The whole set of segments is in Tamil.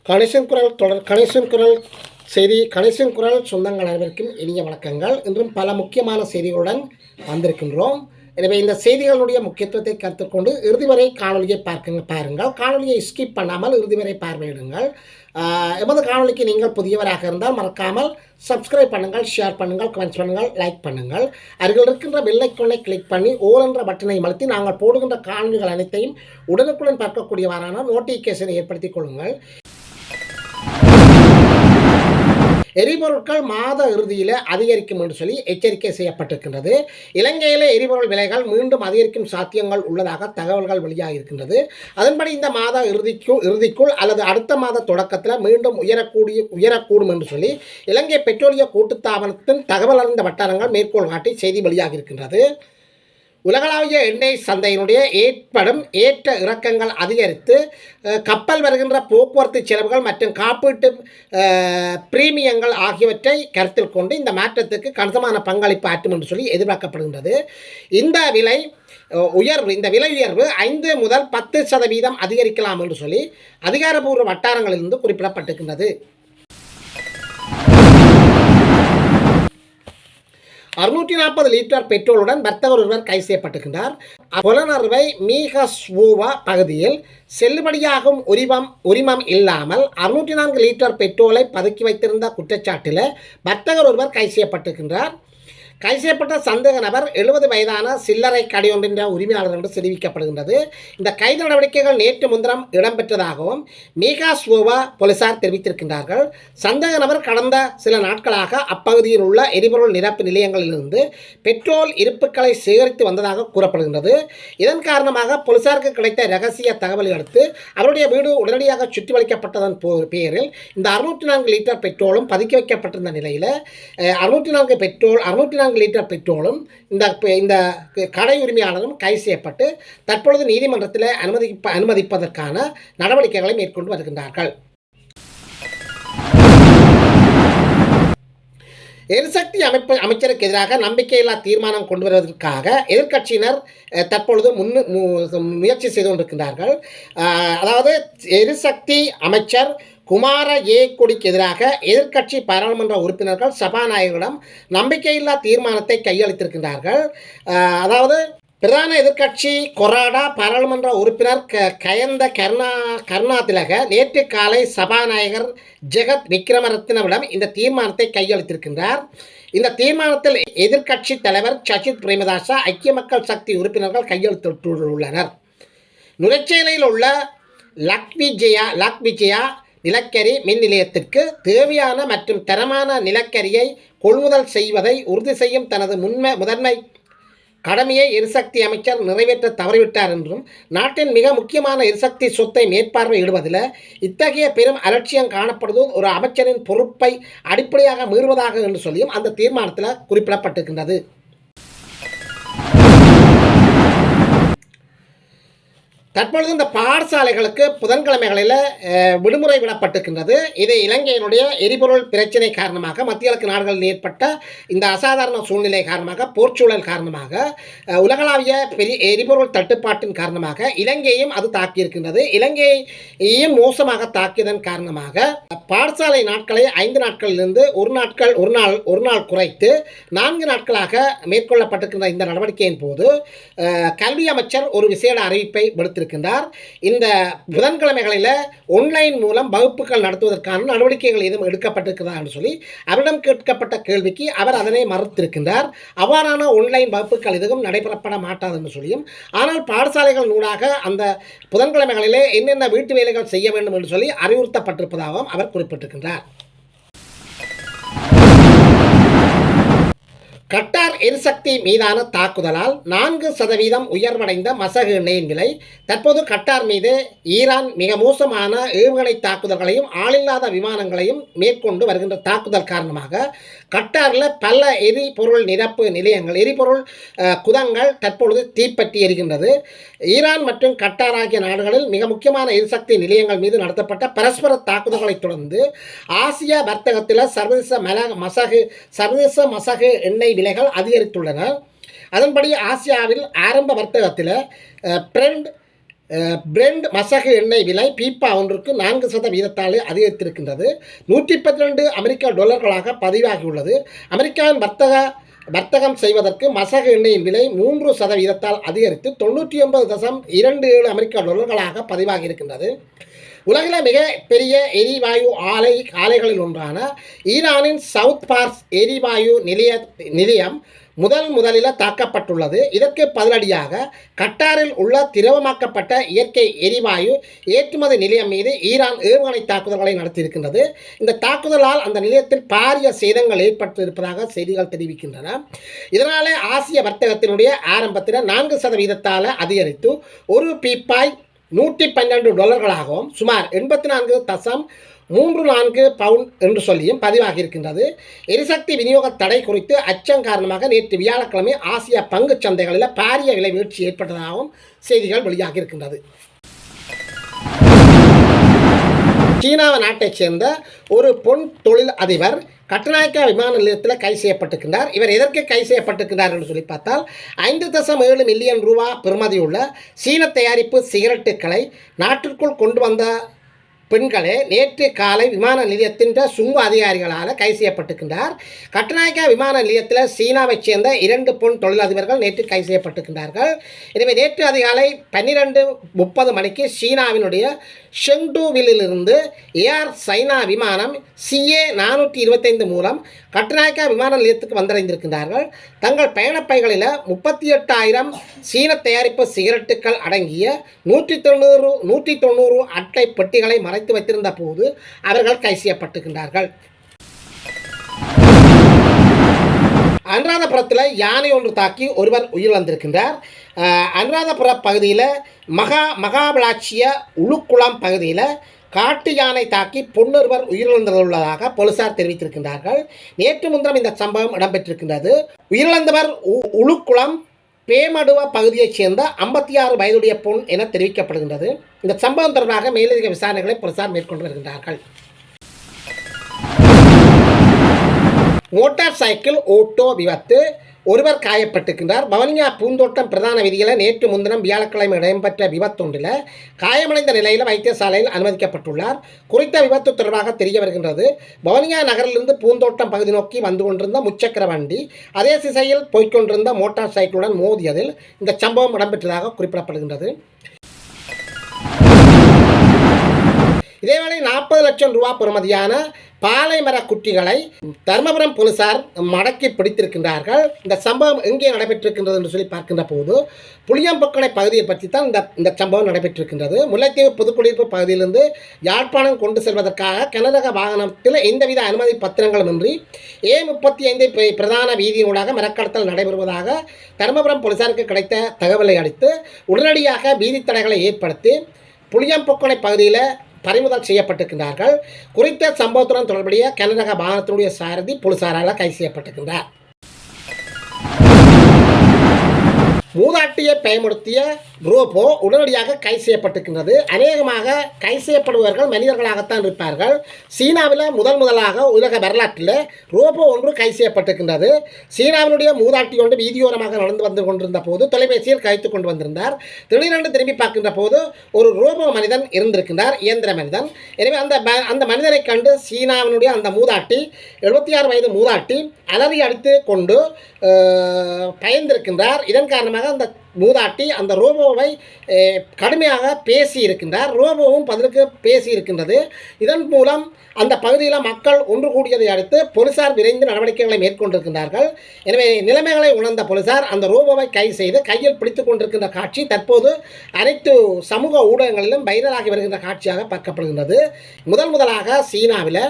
கணேசன் குரல் செய்தி கணேசன் குரல் சொந்தங்கள் அனைவருக்கும் இனிய வணக்கங்கள். இன்றும் பல முக்கியமான செய்திகளுடன் வந்திருக்கின்றோம். எனவே இந்த செய்திகளுடைய முக்கியத்துவத்தை கருத்தில் கொண்டு இறுதி வரை காணொலியை பாருங்கள். காணொலியை ஸ்கிப் பண்ணாமல் இறுதி வரை பார்வையிடுங்கள். எமது காணொலிக்கு நீங்கள் புதியவராக இருந்தால் மறக்காமல் சப்ஸ்கிரைப் பண்ணுங்கள், ஷேர் பண்ணுங்கள், கமெண்ட்ஸ் பண்ணுங்கள், லைக் பண்ணுங்கள். அருகில் இருக்கின்ற பெல் ஐகானை கிளிக் பண்ணி ஓல் என்ற பட்டனை அழுத்தி நாங்கள் போடுகின்ற காணொலிகள் அனைத்தையும் உடனுக்குடன் பார்க்கக்கூடியவாறான நோட்டிஃபிகேஷனை ஏற்படுத்திக் கொள்ளுங்கள். எரிபொருட்கள் மாத இறுதியில் அதிகரிக்கும் என்று சொல்லி எச்சரிக்கை செய்யப்பட்டிருக்கின்றது. இலங்கையில் எரிபொருள் விலைகள் மீண்டும் அதிகரிக்கும் சாத்தியங்கள் உள்ளதாக தகவல்கள் வெளியாக இருக்கின்றது. அதன்படி இந்த மாத இறுதிக்குள் அல்லது அடுத்த மாத தொடக்கத்தில் மீண்டும் உயரக்கூடும் என்று சொல்லி இலங்கை பெட்ரோலிய கூட்டுத்தாபனத்தின் தகவல் அறிந்த வட்டாரங்கள் மேற்கோள் காட்டி செய்தி வெளியாக இருக்கின்றது. உலகளாவிய எண்ணெய் சந்தையினுடைய ஏற்படும் ஏற்ற இறக்கங்கள் அதிகரித்து கப்பல் வருகின்ற போக்குவரத்து செலவுகள் மற்றும் காப்பீட்டு பிரீமியங்கள் ஆகியவற்றை கருத்தில் கொண்டு இந்த மாற்றத்துக்கு கணிசமான பங்களிப்பு ஆற்றும் என்று சொல்லி எதிர்பார்க்கப்படுகின்றது. இந்த விலை உயர்வு 5 முதல் 10% அதிகரிக்கலாம் என்று சொல்லி அதிகாரப்பூர்வ வட்டாரங்களிலிருந்து குறிப்பிடப்பட்டிருக்கின்றது. 640 லிட்டர் பெட்ரோலுடன் வர்த்தகர் ஒருவர் கைது செய்யப்பட்டிருக்கின்றார். புலனறுவை மீகஸ்வோவா பகுதியில் செல்லுபடியாகும் உரிமம் இல்லாமல் 604 லிட்டர் பெட்ரோலை பதுக்கி வைத்திருந்த குற்றச்சாட்டில் வர்த்தகர் ஒருவர் கைது செய்யப்பட்டிருக்கின்றார். கைது செய்யப்பட்ட சந்தேக நபர் 70 வயதான சில்லறை கடையொன்றின் உரிமையாளர் என்று தெரிவிக்கப்படுகின்றது. இந்த கைது நடவடிக்கைகள் நேற்று முன்தினம் இடம்பெற்றதாகவும் மீகாஸ்வோவா போலீசார் தெரிவித்திருக்கின்றார்கள். சந்தேக நபர் கடந்த சில நாட்களாக அப்பகுதியில் உள்ள எரிபொருள் நிரப்பு நிலையங்களிலிருந்து பெட்ரோல் இருப்புகளை சேகரித்து வந்ததாக கூறப்படுகின்றது. இதன் காரணமாக போலீசாருக்கு கிடைத்த ரகசிய தகவலை அடுத்து அவருடைய வீடு உடனடியாக சுற்றி வளைக்கப்பட்டதன் பேரில் இந்த 604 லிட்டர் பெட்ரோலும் பதுக்கி வைக்கப்பட்டிருந்த நிலையில் 604 லிட்டர் பெட்ரோலும் இந்த கடை உரிமையாளரும் கைது செய்யப்பட்டு தற்பொழுது நீதிமன்றத்தில் அனுமதிப்பதற்கான நடவடிக்கைகளை மேற்கொண்டு வருகின்றார்கள். எரிசக்தி அமைச்சருக்கு எதிராக நம்பிக்கையில்லா தீர்மானம் கொண்டு வருவதற்காக எதிர்க்கட்சியினர் தற்பொழுது முயற்சி செய்து கொண்டிருக்கின்றார்கள். அதாவது எரிசக்தி அமைச்சர் குமார கொடிக்கு எதிராக எதிர்க்கட்சி பாராளுமன்ற உறுப்பினர்கள் சபாநாயகரிடம் நம்பிக்கையில்லா தீர்மானத்தை கையளித்திருக்கின்றார்கள். அதாவது பிரதான எதிர்க்கட்சி கொராடா பாராளுமன்ற உறுப்பினர் கயந்த கருணாதிலக நேற்று காலை சபாநாயகர் ஜெகத் விக்ரமரத்னவிடம் இந்த தீர்மானத்தை கையளித்திருக்கின்றார். இந்த தீர்மானத்தில் எதிர்க்கட்சி தலைவர் சஜித் பிரேமதாச ஐக்கிய மக்கள் சக்தி உறுப்பினர்கள் கையெழுத்திட்டுள்ளனர். நுரைச்சேலையில் உள்ள லக்விஜயா நிலக்கரி மின் நிலையத்திற்கு தேவையான மற்றும் தரமான நிலக்கரியை கொள்முதல் செய்வதை உறுதி செய்யும் தனது முதன்மை கடமையை எரிசக்தி அமைச்சர் நிறைவேற்ற தவறிவிட்டார் என்றும் நாட்டின் மிக முக்கியமான எரிசக்தி சொத்தை மேற்பார்வையிடுவதில் இத்தகைய பெரும் அலட்சியம் காணப்படுவது ஒரு அமைச்சரின் பொறுப்பை அடிப்படையாக மீறுவதாக என்று சொல்லியும் அந்த தீர்மானத்தில் குறிப்பிடப்பட்டிருக்கின்றது. தற்பொழுது இந்த பாடசாலைகளுக்கு புதன்கிழமைகளில் விடுமுறை விடப்பட்டிருக்கின்றது. இது இலங்கையினுடைய எரிபொருள் பிரச்சினை காரணமாக மத்திய கிழக்கு நாடுகளில் ஏற்பட்ட இந்த அசாதாரண சூழ்நிலை காரணமாக போர்ச்சூழல் காரணமாக உலகளாவிய எரிபொருள் தட்டுப்பாட்டின் காரணமாக இலங்கையும் அது தாக்கியிருக்கின்றது. இலங்கையையும் மோசமாக தாக்கியதன் காரணமாக பாடசாலை நாட்களை 5 நாட்களிலிருந்து ஒரு நாள் குறைத்து 4 நாட்களாக மேற்கொள்ளப்பட்டிருக்கின்ற இந்த நடவடிக்கையின் போது கல்வி அமைச்சர் ஒரு விசேட அறிவிப்பை விடுத்திருக்கிறார். இந்த புதன்கிழமைகளில் ஆன்லைன் மூலம் வகுப்புகள் நடத்துவதற்கான நடவடிக்கைகள் எதுவும் எடுக்கப்பட்டிருக்கிறதா என்று சொல்லி அவரிடம் கேட்கப்பட்ட கேள்விக்கு அவர் அதனை மறுத்திருக்கின்றார். அவ்வாறான ஆன்லைன் வகுப்புகள் எதுவும் நடைபெறப்பட மாட்டாது என்று சொல்லியும், ஆனால் பாடசாலைகள் நூடாக அந்த புதன்கிழமைகளிலே என்னென்ன வீட்டு வேலைகள் செய்ய வேண்டும் என்று சொல்லி அறிவுறுத்தப்பட்டிருப்பதாகவும் அவர் குறிப்பிட்டிருக்கின்றார். கட்டார் எரிசக்தி மீதான தாக்குதலால் 4% உயர்வடைந்த மசகு எண்ணெயின் விலை. தற்போது கட்டார் மீது ஈரான் மிக மோசமான ஏவுகணை தாக்குதல்களையும் ஆளில்லாத விமானங்களையும் மேற்கொண்டு வருகின்ற தாக்குதல் காரணமாக கட்டாரில் பல எரிபொருள் நிரப்பு நிலையங்கள் எரிபொருள் குதங்கள் தற்பொழுது தீப்பற்றி எரிகின்றது. ஈரான் மற்றும் கட்டார் ஆகிய நாடுகளில் மிக முக்கியமான எரிசக்தி நிலையங்கள் மீது நடத்தப்பட்ட பரஸ்பர தாக்குதல்களை தொடர்ந்து ஆசிய வர்த்தகத்தில் சர்வதேச மசகு எண்ணெய் விலைகள் அதிகரித்துள்ளன. அதன்படி ஆசியாவில் ஆரம்ப வர்த்தகத்தில் பிரெண்ட் பிரெண்ட் மசகு எண்ணெய் விலை பீப்பா ஒன்றுக்கு 4% அதிகரித்திருக்கின்றது. $112 பதிவாகியுள்ளது. அமெரிக்காவின் வர்த்தகம் செய்வதற்கு மசகு எண்ணெயின் விலை 3% அதிகரித்து $99.27 பதிவாகி இருக்கின்றது. உலகில் மிக பெரிய எரிவாயு ஆலைகளில் ஒன்றான ஈரானின் சவுத் பார்ஸ் எரிவாயு நிலையம் முதலில் தாக்கப்பட்டுள்ளது. இதற்கு பதிலடியாக கட்டாரில் உள்ள திரவமாக்கப்பட்ட இயற்கை எரிவாயு ஏற்றுமதி நிலையம் மீது ஈரான் ஏவுகணை தாக்குதல்களை நடத்தியிருக்கின்றது. இந்த தாக்குதலால் அந்த நிலையத்தில் பாரிய சேதங்கள் ஏற்பட்டிருப்பதாக செய்திகள் தெரிவிக்கின்றன. இதனாலே ஆசிய வர்த்தகத்தினுடைய ஆரம்பத்தில் 4% அதிகரித்து ஒரு பீப்பாய் $112 சுமார் 84.34 பவுண்ட் என்று சொல்லியும் பதிவாகி இருக்கின்றது. எரிசக்தி விநியோக தடை குறித்து அச்சம் காரணமாக நேற்று வியாழக்கிழமை ஆசிய பங்கு சந்தைகளில் பாரிய விலை வீழ்ச்சி ஏற்பட்டதாகவும் செய்திகள் வெளியாகி இருக்கின்றது. சீனாவை நாட்டைச் சேர்ந்த ஒரு பொன் தொழில் அதிபர் கட்டுநாயக்கா விமான நிலையத்தில் கைது செய்யப்பட்டிருக்கின்றார். இவர் எதற்கு கைது செய்யப்பட்டிருக்கிறார் என்று சொல்லி பார்த்தால் 5.7 மில்லியன் ரூபா பெறுமதியுள்ள சீன தயாரிப்பு சிகரெட்டுகளை நாட்டிற்குள் கொண்டு வந்த பெண்களே நேற்று காலை விமான நிலையத்தின் சுங்க அதிகாரிகளால் கைது செய்யப்பட்டிருக்கின்றார். கட்டுநாயக்கா விமான நிலையத்தில் சீனாவைச் சேர்ந்த 2 பொன் தொழிலதிபர்கள் நேற்று கைது செய்யப்பட்டிருக்கின்றார்கள். எனவே நேற்று அதிகாலை 12:30 மணிக்கு சீனாவினுடைய ஷெங்டூவிலிருந்து ஏர் சைனா விமானம் CA-425 மூலம் கட்டுநாயக்கா விமான நிலையத்துக்கு வந்தடைந்திருக்கின்றார்கள். தங்கள் பயணப்பைகளில் 38,000 சீன தயாரிப்பு சிகரெட்டுகள் அடங்கிய 190 அட்டை பெட்டிகளை மறைத்து வைத்திருந்த போது அவர்கள் கைது செய்யப்பட்டிருக்கின்றார்கள். அனுராதபுரத்தில் யானை ஒன்று தாக்கி ஒருவர் உயிரிழந்திருக்கின்றார். அனுராதபுர பகுதியில் மகாபலாட்சிய உளுக்குளம் பகுதியில் காட்டு யானை தாக்கி பொன்னொருவர் உயிரிழந்துள்ளதாக போலீசார் தெரிவித்திருக்கின்றார்கள். நேற்று முன்தினம் இந்த சம்பவம் இடம்பெற்றிருக்கின்றது. உயிரிழந்தவர் உளுக்குளம் பேமடுவ பகுதியைச் சேர்ந்த 56 வயதுடைய பொன் என தெரிவிக்கப்படுகின்றது. இந்த சம்பவம் தொடர்பாக மேலதிக விசாரணைகளை போலீசார் மேற்கொண்டு வருகின்றார்கள். மோட்டார் சைக்கிள் ஓட்டோ விபத்து, ஒருவர் காயப்பட்டிருக்கின்றார். வவுனியா பூந்தோட்டம் பிரதான வீதியில் நேற்று முன்தினம் வியாழக்கிழமை இடம்பெற்ற விபத்தொன்றில் காயமடைந்த நிலையில் வைத்தியசாலையில் அனுமதிக்கப்பட்டுள்ளார். குறித்த விபத்து தொடர்பாக தெரிய வருகின்றது. வவுனியா நகரிலிருந்து பூந்தோட்டம் பகுதி நோக்கி வந்து கொண்டிருந்த முச்சக்கர வண்டி அதே திசையில் போய்கொண்டிருந்த மோட்டார் சைக்கிளுடன் மோதியதில் இந்த சம்பவம் இடம்பெற்றதாக குறிப்பிடப்படுகின்றது. இதேவேளை 40 லட்சம் ரூபா பெறுமதியான பாலைமர குட்டிகளை தர்மபுரம் போலீசார் மடக்கி பிடித்திருக்கின்றார்கள். இந்த சம்பவம் எங்கே நடைபெற்றிருக்கின்றது என்று சொல்லி பார்க்கின்ற போது புளியம்பொக்கனை பகுதியை பற்றி தான் இந்த சம்பவம் நடைபெற்றிருக்கின்றது. முல்லைத்தீவு புதுக்குடியிருப்பு பகுதியிலிருந்து யாழ்ப்பாணம் கொண்டு செல்வதற்காக கனரக வாகனத்தில் எந்தவித அனுமதி பத்திரங்களுமின்றி A35 பிரதான வீதியினூடாக மரக்கடத்தல் நடைபெறுவதாக தர்மபுரம் போலீசாருக்கு கிடைத்த தகவலை அடுத்து உடனடியாக வீதி தடைகளை ஏற்படுத்தி புளியம்பொக்கனை பகுதியில் பறிமுதல் செய்யப்பட்டிருக்கின்றார்கள். குறித்த சம்பவத்துடன் தொடர்புடைய கனரக வாகனத்தினுடைய சாரதி போலீசாரால் கைது செய்யப்பட்டிருக்கின்றார். மூதாட்டியை பயன்படுத்திய ரோபோ உடனடியாக கைது செய்யப்பட்டிருக்கின்றது. அநேகமாக கைது செய்யப்படுபவர்கள் மனிதர்களாகத்தான் இருப்பார்கள். சீனாவில் முதலாக உலக வரலாற்றில் ரோபோ ஒன்று கைது செய்யப்பட்டிருக்கின்றது. சீனாவினுடைய மூதாட்டி ஒன்று வீதியோரமாக நடந்து வந்து கொண்டிருந்த போது தொலைபேசியில் கைத்து கொண்டு வந்திருந்தார். திடீரென்று திரும்பி பார்க்கின்ற போது ஒரு ரோபோ மனிதன் இருந்திருக்கின்றார், இயந்திர மனிதன். எனவே அந்த மனிதனை கண்டு சீனாவினுடைய அந்த மூதாட்டி 76 வயது மூதாட்டி அலறி அடித்து கொண்டு பயந்திருக்கின்றார். இதன் காரணமாக அந்த மூதாட்டி அந்த ரோபோவை கடுமையாக பேசி இருக்கின்றார். ரோபோவும் பதிலுக்கு பேசி இருக்கின்றது. இதன் மூலம் அந்த பகுதியில் மக்கள் ஒன்று கூடியதை அடுத்து போலீசார் விரைந்து நடவடிக்கைகளை மேற்கொண்டிருக்கின்றார்கள். எனவே நிலைமைகளை உணர்ந்த போலீசார் அந்த ரோபோவை கைது செய்து கையில் பிடித்துக் கொண்டிருக்கின்ற காட்சி தற்போது அனைத்து சமூக ஊடகங்களிலும் வைரலாகி வருகின்ற காட்சியாக பார்க்கப்படுகின்றது. முதலாக சீனாவில்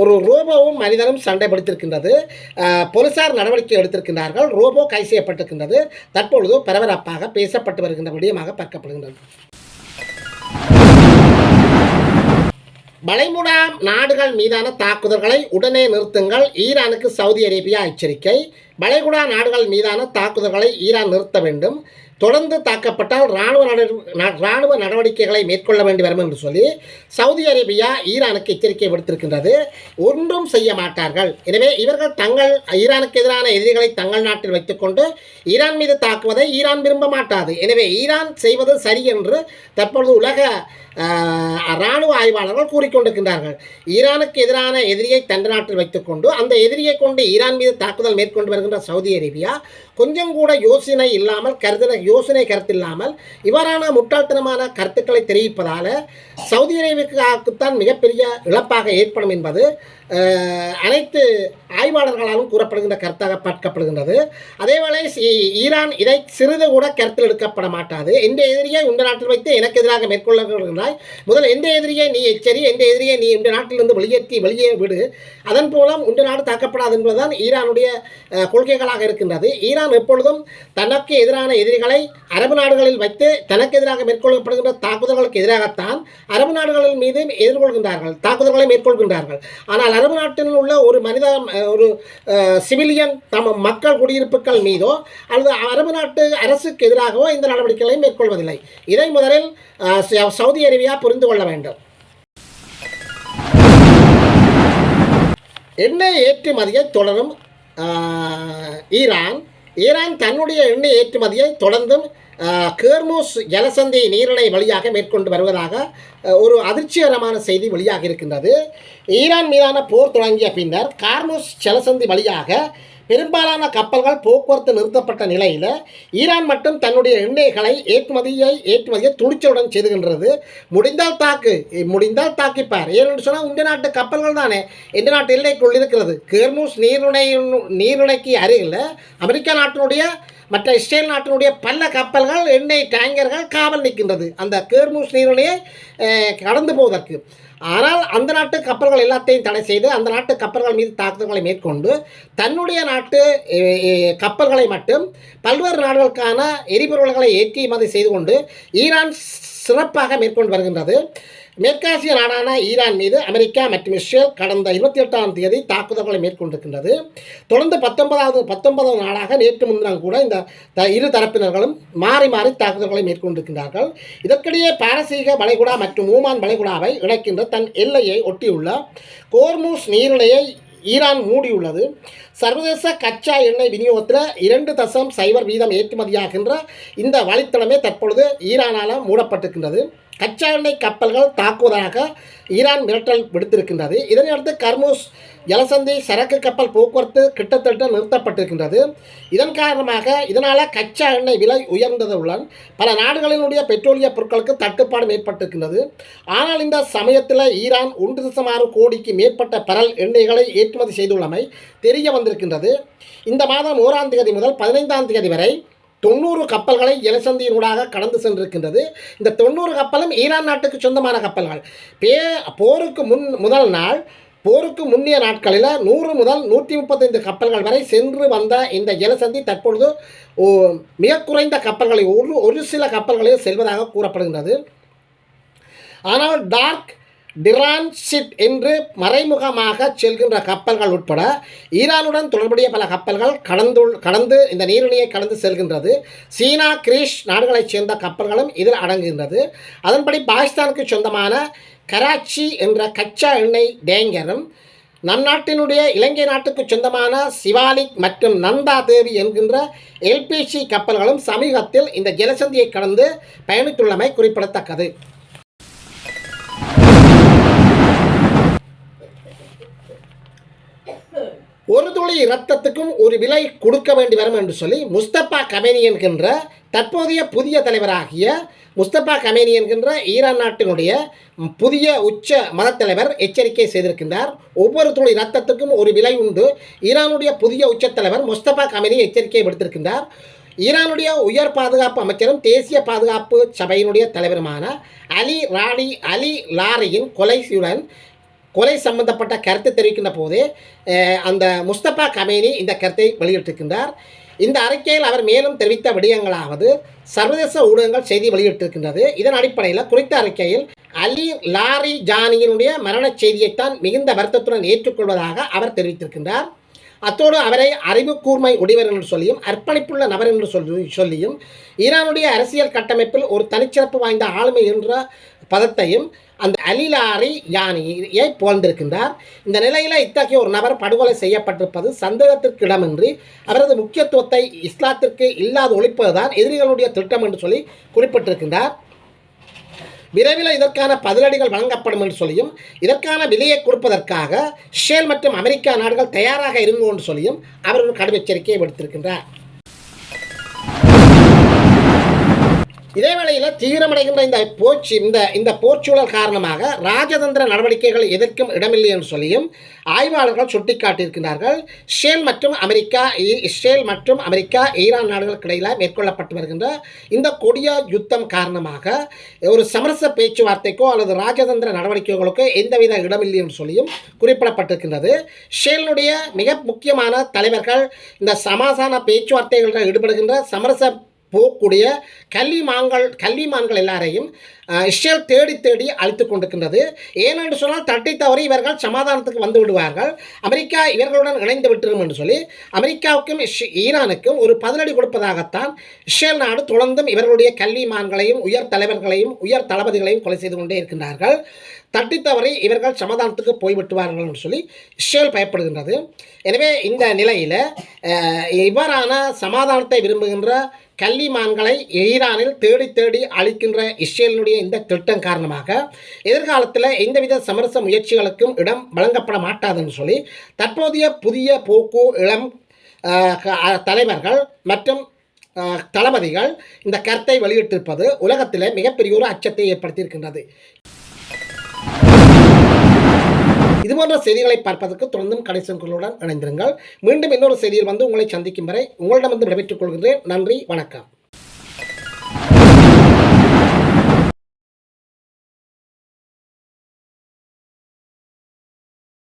ஒரு ரோபோவும் மனிதனும் சண்டை பிடித்திருக்கின்றது. போலீசார் நடவடிக்கை எடுத்திருக்கின்றார்கள். ரோபோ கைது செய்யப்பட்டிருக்கின்றது. தற்பொழுது பரபரப்பாக பேசப்பட்டு வருகின்ற விடயமாக பார்க்கப்படுகின்றது. வளைகுடா நாடுகள் மீதான தாக்குதல்களை உடனே நிறுத்துங்கள், ஈரானுக்கு சவுதி அரேபியா எச்சரிக்கை. வளைகுடா நாடுகள் மீதான தாக்குதல்களை ஈரான் நிறுத்த வேண்டும். தொடர்ந்து தாக்கப்பட்டால் இராணுவ நடவடிக்கைகளை மேற்கொள்ள வேண்டி வரும் என்று சொல்லி சவுதி அரேபியா ஈரானுக்கு எச்சரிக்கை விடுத்திருக்கின்றது. ஒன்றும் செய்ய மாட்டார்கள். எனவே இவர்கள் ஈரானுக்கு எதிரான எதிரிகளை தங்கள் நாட்டில் வைத்துக்கொண்டு ஈரான் மீது தாக்குவதை ஈரான் விரும்ப மாட்டாது. எனவே ஈரான் செய்வது சரி என்று தற்பொழுது உலக இராணுவ ஆய்வாளர்கள் கூறிக்கொண்டிருக்கின்றார்கள். ஈரானுக்கு எதிரான எதிரியை தன் நாட்டில் வைத்துக்கொண்டு அந்த எதிரியை கொண்டு ஈரான் மீது தாக்குதல் மேற்கொண்டு வருகின்ற சவுதி அரேபியா கொஞ்சம் கூட யோசனை கருத்தில்லாமல் இவ்வாறான முட்டாள்தனமான கருத்துக்களை தெரிவிப்பதால் சவுதி அரேபியாவுக்குத்தான் மிகப்பெரிய இழப்பாக ஏற்படும் என்பது அனைத்து ஆய்வாளர்களாலும் கூறப்படுகின்ற கருத்தாக பார்க்கப்படுகின்றது. அதேவேளை ஈரான் இதை சிறிது கூட கருத்தில் எடுக்கப்பட மாட்டாது. எந்த எதிரியை உண்ட நாட்டில் வைத்து எனக்கு எதிராக மேற்கொள்ளுகிறாய், முதல் எந்த எதிரியை நீ எச்சரி, எந்த எதிரியை நீ இந்த நாட்டிலிருந்து வெளியே விடு, அதன் மூலம் உண்ட நாடு தாக்கப்படாது என்பதுதான் ஈரானுடைய கொள்கைகளாக இருக்கின்றது. ஈரான் எப்பொழுதும் தனக்கு எதிரான எதிரிகளை அரபு நாடுகளில் வைத்து தனக்கு எதிராக மேற்கொள்ளப்படுகின்ற தாக்குதல்களுக்கு எதிராகத்தான் அரபு நாடுகளின் மீது தாக்குதல்களை மேற்கொள்கின்றார்கள். ஆனால் அரபு நாட்டில் உள்ள ஒரு சிவிலியன் மக்கள் குடியிருப்புகள் மீதோ அல்லது அரபு நாட்டு அரசுக்கு எதிராகவோ இந்த நடவடிக்கைகளை மேற்கொள்வதில்லை. இதை முதலில் சவுதி அரேபியா புரிந்து கொள்ள வேண்டும். எண்ணெய் ஏற்றுமதியை தொடரும் ஈரான் தன்னுடைய எண்ணெய் ஏற்றுமதியை தொடர்ந்தும் கேர்மூஸ் ஜலசந்தி நீரிணை வழியாக மேற்கொண்டு வருவதாக ஒரு அதிர்ச்சிகரமான செய்தி வெளியாக இருக்கின்றது. ஈரான் மீதான போர் தொடங்கிய பின்னர் கார்மூஸ் ஜலசந்தி வழியாக பெரும்பாலான கப்பல்கள் போக்குவரத்து நிறுத்தப்பட்ட நிலையில் ஈரான் மட்டும் தன்னுடைய எண்ணெய்களை ஏற்றுமதியை துணிச்சலுடன் செய்துகின்றது. முடிந்தால் தாக்கிப்பார். ஏனென்று சொன்னால் உங்கள் நாட்டு கப்பல்கள் தானே எந்த நாட்டு எல்லைக்குள் இருக்கிறது. கேர்மூஸ் நீரிணைக்கு அருகில் அமெரிக்கா நாட்டினுடைய மற்ற இஸ்ரேல் நாட்டினுடைய பல கப்பல்கள் எண்ணெய் டேங்கர்கள் காவல் நிற்கின்றது அந்த கேர்மூஸ் நீரிணையை கடந்து போவதற்கு. ஆனால் அந்த நாட்டு கப்பல்கள் எல்லாத்தையும் தடை செய்து அந்த நாட்டு கப்பல்கள் மீது தாக்குதல்களை மேற்கொண்டு தன்னுடைய நாட்டு கப்பல்களை மட்டும் பல்வேறு நாடுகளுக்கான எரிபொருள்களை ஏற்றுமதி செய்து கொண்டு ஈரான் சிறப்பாக மேற்கொண்டு வருகின்றது. மேற்காசிய நாடான ஈரான் மீது அமெரிக்கா மற்றும் இஸ்ரேல் கடந்த 28ஆம் தேதி தாக்குதல்களை மேற்கொண்டிருக்கின்றது. தொடர்ந்து 19வது நாளாக நேற்று முன்தினம் கூட இந்த இரு தரப்பினர்களும் மாறி தாக்குதல்களை மேற்கொண்டிருக்கின்றார்கள். இதற்கிடையே பாரசீக வளைகுடா மற்றும் ஓமான் வளைகுடாவை இணைக்கின்ற தன் எல்லையை ஒட்டியுள்ள கோர்மூஸ் நீரிணையை ஈரான் மூடியுள்ளது. சர்வதேச கச்சா எண்ணெய் விநியோகத்தில் 2.0% ஏற்றுமதியாகின்ற இந்த வழித்தடமே தற்பொழுது ஈரானால் மூடப்பட்டிருக்கின்றது. கச்சா எண்ணெய் கப்பல்கள் தாக்குவதாக ஈரான் மிரட்டல் விடுத்திருக்கின்றது. இதனையடுத்து கர்மூஸ் ஜலசந்தி சரக்கு கப்பல் போக்குவரத்து கிட்டத்தட்ட நிறுத்தப்பட்டிருக்கின்றது. இதனால் கச்சா எண்ணெய் விலை உயர்ந்ததுடன் பல நாடுகளினுடைய பெட்ரோலிய பொருட்களுக்கு தட்டுப்பாடு ஏற்பட்டிருக்கின்றது. ஆனால் இந்த சமயத்தில் ஈரான் 1.6 கோடிக்கு மேற்பட்ட பரல் எண்ணெய்களை ஏற்றுமதி செய்துள்ளமை தெரிய வந்திருக்கின்றது. இந்த மாதம் 1ஆம் தேதி முதல் 15ஆம் தேதி வரை 90 கப்பல்களை ஜலசந்தியினூடாக கடந்து சென்றிருக்கின்றது. இந்த 90 கப்பலும் ஈரான் நாட்டுக்கு சொந்தமான கப்பல்கள். போருக்கு முன்னிய நாட்களில் 100 முதல் 135 கப்பல்கள் வரை சென்று வந்த இந்த ஜலசந்தி தற்பொழுது மிக குறைந்த கப்பல்களை ஒரு சில கப்பல்களில் செல்வதாக கூறப்படுகின்றது. ஆனால் டார்க் டிரான்சிட் என்று மறைமுகமாக செல்கின்ற கப்பல்கள் உட்பட ஈரானுடன் தொடர்புடைய பல கப்பல்கள் கடந்து இந்த நீரிணையை கடந்து செல்கின்றது. சீனா, கிரீஸ் நாடுகளைச் சேர்ந்த கப்பல்களும் இதில் அடங்குகின்றது. அதன்படி பாகிஸ்தானுக்கு சொந்தமான கராச்சி என்ற கச்சா எண்ணெய் டேங்கரும் நம் நாட்டினுடைய இலங்கை நாட்டுக்கு சொந்தமான சிவாலிக் மற்றும் நந்தா தேவி என்கின்ற எல்பிஜி கப்பல்களும் சமீபத்தில் இந்த ஜலசந்தியை கடந்து பயணித்துள்ளமை குறிப்பிடத்தக்கது. ஒரு துளி இரத்தத்துக்கும் ஒரு விலை கொடுக்க வேண்டி வரும் என்று சொல்லி முஸ்தபா கமேனி என்கின்ற தற்போதைய புதிய தலைவராகிய முஸ்தபா கமேனி என்கின்ற ஈரான் நாட்டினுடைய புதிய உச்ச மதத்தலைவர் எச்சரிக்கை செய்திருக்கின்றார். ஒவ்வொரு துளி இரத்தத்துக்கும் ஒரு விலை உண்டு. ஈரானுடைய புதிய உச்ச தலைவர் முஸ்தபா கமேனி எச்சரிக்கை விடுத்திருக்கின்றார். ஈரானுடைய உயர் பாதுகாப்பு அமைச்சரும் தேசிய பாதுகாப்பு சபையினுடைய தலைவருமான அலி லாரியின் கொலை சம்பந்தப்பட்ட கருத்து தெரிவிக்கின்ற போதே அந்த முஸ்தபா கமேனி இந்த கருத்தை வெளியிட்டிருக்கின்றார். இந்த அறிக்கையில் அவர் மேலும் தெரிவித்த விடயங்களாவது சர்வதேச ஊடகங்கள் செய்தி வெளியிட்டிருக்கின்றது. இதன் அடிப்படையில் குறித்த அறிக்கையில் அலி லாரி ஜானியினுடைய மரண செய்தியைத்தான் மிகுந்த வருத்தத்துடன் ஏற்றுக்கொள்வதாக அவர் தெரிவித்திருக்கின்றார். அத்தோடு அவரை அறிவு கூர்மை உடையவர் என்று சொல்லியும் அர்ப்பணிப்புள்ள நபர் என்று சொல்லியும் ஈரானுடைய அரசியல் கட்டமைப்பில் ஒரு தனிச்சிறப்பு வாய்ந்த ஆளுமை என்ற பதத்தையும் அந்த அலிலாரி யானியை புகழ்ந்திருக்கின்றார். இந்த நிலையில் இத்தகைய ஒரு நபர் படுகொலை செய்யப்பட்டிருப்பது சந்தேகத்திற்கு இடமின்றி அவரது முக்கியத்துவத்தை இஸ்லாத்திற்கு இல்லாது ஒழிப்பதுதான் எதிரிகளுடைய திட்டம் என்று சொல்லி குறிப்பிட்டிருக்கின்றார். விரைவில் இதற்கான பதிலடிகள் வழங்கப்படும் என்று சொல்லியும் இதற்கான விலையை கொடுப்பதற்காக இஸ்ரேல் மற்றும் அமெரிக்கா நாடுகள் தயாராக இருங்கோ என்று சொல்லியும் அவர் ஒரு கடும் எச்சரிக்கையை விடுத்திருக்கின்றார். இதேவேளையில் தீவிரமடைகின்ற இந்த போர்ச்சூழல் காரணமாக ராஜதந்திர நடவடிக்கைகள் எதற்கும் இடமில்லை என்று சொல்லியும் ஆய்வாளர்கள் சுட்டிக்காட்டியிருக்கிறார்கள். இஸ்ரேல் மற்றும் அமெரிக்கா ஈரான் நாடுகளுக்கு இடையில் மேற்கொள்ளப்பட்டு வருகின்ற இந்த கொடிய யுத்தம் காரணமாக ஒரு சமரச பேச்சுவார்த்தைக்கோ அல்லது ராஜதந்திர நடவடிக்கைகளுக்கோ எந்தவித இடமில்லை என்று சொல்லியும் குறிப்பிடப்பட்டிருக்கின்றது. இஸ்ரேலுடைய மிக முக்கியமான தலைவர்கள் இந்த சமாதான பேச்சுவார்த்தைகளில் ஈடுபடுகின்ற சமரச போகக்கூடிய கல்விமான்கள் எல்லாரையும் இஸ்ரேல் தேடி அழித்து கொண்டிருக்கின்றது. ஏனென்று சொன்னால் தட்டி தவறி இவர்கள் சமாதானத்துக்கு வந்து விடுவார்கள், அமெரிக்கா இவர்களுடன் இணைந்து விட்டுரும் என்று சொல்லி அமெரிக்காவுக்கும் ஈரானுக்கும் ஒரு பதிலடி கொடுப்பதாகத்தான் இஸ்ரேல் நாடு தொடர்ந்தும் இவர்களுடைய கல்விமான்களையும் உயர் தலைவர்களையும் உயர் தளபதிகளையும் கொலை செய்து கொண்டே இருக்கின்றார்கள். தட்டி தவறி இவர்கள் சமாதானத்துக்கு போய்விட்டுவார்கள் என்று சொல்லி இஸ்ரேல் பயப்படுகின்றது. எனவே இந்த நிலையில் இவ்வாறான சமாதானத்தை விரும்புகின்ற கல்விமான்களை ஈரானில் தேடி அழிக்கின்ற இஸ்ரேலினுடைய இந்த திட்டம் காரணமாக எதிர்காலத்தில் எந்தவித சமரச முயற்சிகளுக்கும் இடம் வழங்கப்பட மாட்டாதுன்னு சொல்லி தற்போதைய புதிய போக்கு இளம் தலைவர்கள் மற்றும் தளபதிகள் இந்த கருத்தை வெளியிட்டிருப்பது உலகத்தில் மிகப்பெரிய ஒரு அச்சத்தை ஏற்படுத்தியிருக்கின்றது. இதுபோன்ற செய்திகளை பார்ப்பதற்கு தொடர்ந்தும் கடைசன்களுடன் இணைந்திருங்கள். மீண்டும் இன்னொரு செய்தியில் உங்களை சந்திக்கும் வரை உங்களிடமிருந்து விடைபெற்றுக் கொள்கின்றேன். நன்றி, வணக்கம்.